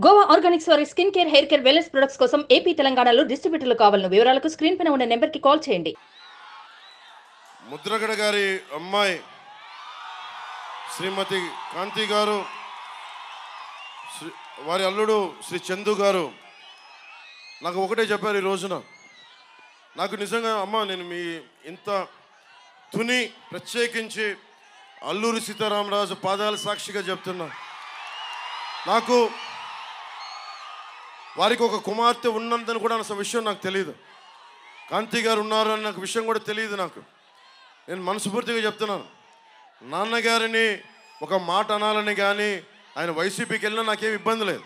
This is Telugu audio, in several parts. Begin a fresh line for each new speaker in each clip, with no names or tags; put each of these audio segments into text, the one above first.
గోవా ఆర్గానిక్స్ వారి skin care, hair care, wellness products కోసం ఏపీ, తెలంగాణలో డిస్ట్రిబ్యూటర్లు కావాలను వివరాలకు స్క్రీన్ పైన ఉన్న నెంబర్కి కాల్ చేయండి.
ముద్రగడ గారి అమ్మాయి శ్రీమతి కాంతి గారు, వారి అల్లుడు శ్రీ చందు గారు నాకు ఒకటే చెప్పారు ఈ రోజున. నాకు నిజంగా అమ్మ, నేను మీ ఇంత తుని ప్రత్యేకించి అల్లూరి సీతారామరాజు పాదాల సాక్షిగా చెప్తున్నా, నాకు వారికి ఒక కుమార్తె ఉన్నందని కూడా అసలు విషయం నాకు తెలియదు. కాంతి గారు ఉన్నారు అని నాకు విషయం కూడా తెలియదు. నేను మనస్ఫూర్తిగా చెప్తున్నాను, నాన్నగారిని ఒక మాట అనాలని కానీ ఆయన వైసీపీకి వెళ్ళినా నాకేం ఇబ్బంది లేదు,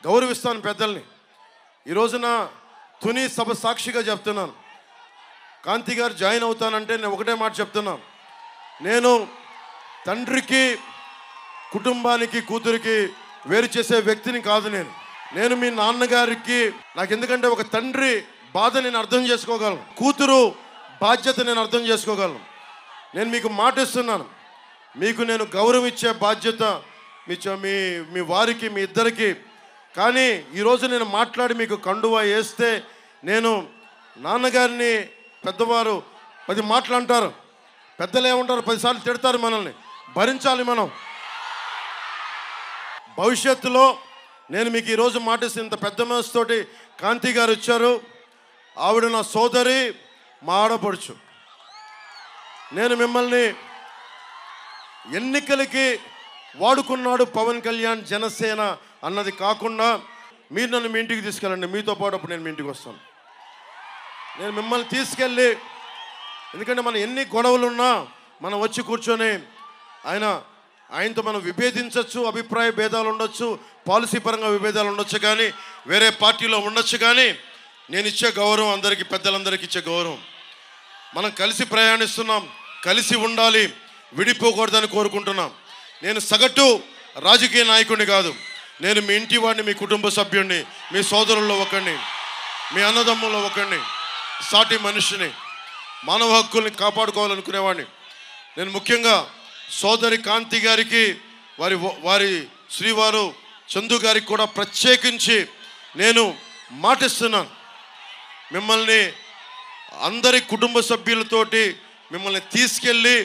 గౌరవిస్తాను పెద్దల్ని. ఈ రోజున తుని సభ సాక్షిగా చెప్తున్నాను, కాంతి గారు జాయిన్ అవుతానంటే నేను ఒకటే మాట చెప్తున్నాను, నేను తండ్రికి కుటుంబానికి కూతురికి వేరు చేసే వ్యక్తిని కాదు. నేను మీ నాన్నగారికి, నాకు ఎందుకంటే ఒక తండ్రి బాధ నేను అర్థం చేసుకోగలను, కూతురు బాధ్యత నేను అర్థం చేసుకోగలను. నేను మీకు మాట ఇస్తున్నాను, మీకు నేను గౌరవం ఇచ్చే బాధ్యత మీ వారికి, మీ ఇద్దరికి. కానీ ఈరోజు నేను మాట్లాడి మీకు కండువా వేస్తే, నేను నాన్నగారిని పెద్దవారు 10 మాటలు అంటారు, పెద్దలు ఏమంటారు 10 సార్లు తిడతారు, మనల్ని భరించాలి మనం. భవిష్యత్తులో నేను మీకు ఈరోజు మాటిస్తే, ఇంత పెద్ద మనసుతోటి కాంతి గారు వచ్చారు, ఆవిడ నా సోదరి, మా ఆడపడుచు. నేను మిమ్మల్ని ఎన్నికలకి వాడుకున్నాడు పవన్ కళ్యాణ్, జనసేన అన్నది కాకుండా మీరు నన్ను మీ ఇంటికి తీసుకెళ్ళండి, మీతో పాటు అప్పుడు నేను మీ ఇంటికి వస్తాను. నేను మిమ్మల్ని తీసుకెళ్ళి, ఎందుకంటే మన ఎన్ని గొడవలున్నా మనం వచ్చి కూర్చొని ఆయనతో మనం విభేదించవచ్చు, అభిప్రాయ భేదాలు ఉండొచ్చు, పాలసీ పరంగా విభేదాలు ఉండొచ్చు, కానీ వేరే పార్టీలో ఉండొచ్చు. కానీ నేను ఇచ్చే గౌరవం అందరికీ, పెద్దలందరికీ ఇచ్చే గౌరవం. మనం కలిసి ప్రయాణిస్తున్నాం, కలిసి ఉండాలి, విడిపోకూడదని కోరుకుంటున్నాం. నేను సగటు రాజకీయ నాయకుడిని కాదు, నేను మీ ఇంటి వాడిని, మీ కుటుంబ సభ్యుడిని, మీ సోదరుల్లో ఒకరిని, మీ అన్నదమ్ముల్లో ఒకరిని, సాటి మనిషిని, మానవ హక్కుల్ని కాపాడుకోవాలనుకునేవాడిని. నేను ముఖ్యంగా సోదరి కాంతి గారికి, వారి శ్రీవారు చందు గారికి కూడా ప్రత్యేకించి నేను మాటిస్తున్నాను, మిమ్మల్ని అందరి కుటుంబ సభ్యులతోటి మిమ్మల్ని తీసుకెళ్ళి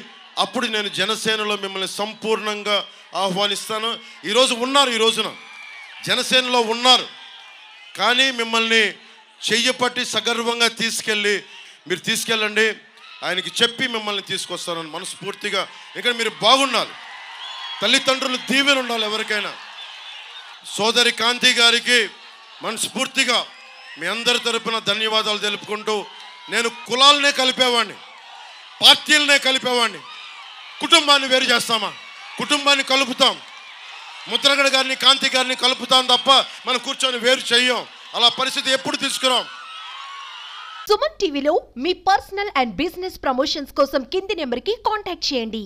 అప్పుడు నేను జనసేనలో మిమ్మల్ని సంపూర్ణంగా ఆహ్వానిస్తాను. ఈ రోజున జనసేనలో ఉన్నారు, కానీ మిమ్మల్ని చెయ్యపట్టి సగర్వంగా మీరు తీసుకెళ్ళండి, ఆయనకి చెప్పి మిమ్మల్ని తీసుకొస్తానని మనస్ఫూర్తిగా. ఇక్కడ మీరు బాగుండాలి, తల్లిదండ్రులు దీవెన ఉండాలి ఎవరికైనా. సోదరి కాంతి గారికి మనస్ఫూర్తిగా మీ అందరి తరపున ధన్యవాదాలు తెలుపుకుంటూ, నేను కులాలనే కలిపేవాడిని, పార్టీలనే కలిపేవాడిని, కుటుంబాన్ని వేరు చేస్తామా? కుటుంబాన్ని కలుపుతాం. ముద్రగడ గారిని, కాంతి గారిని కలుపుతాం తప్ప మనం కూర్చొని వేరు చెయ్యం. అలా పరిస్థితి ఎప్పుడు తీసుకురాం.
సుమన్ టీవీలో మీ పర్సనల్ అండ్ బిజినెస్ ప్రమోషన్స్ కోసం కింది నెంబర్కి కాంటాక్ట్ చేయండి.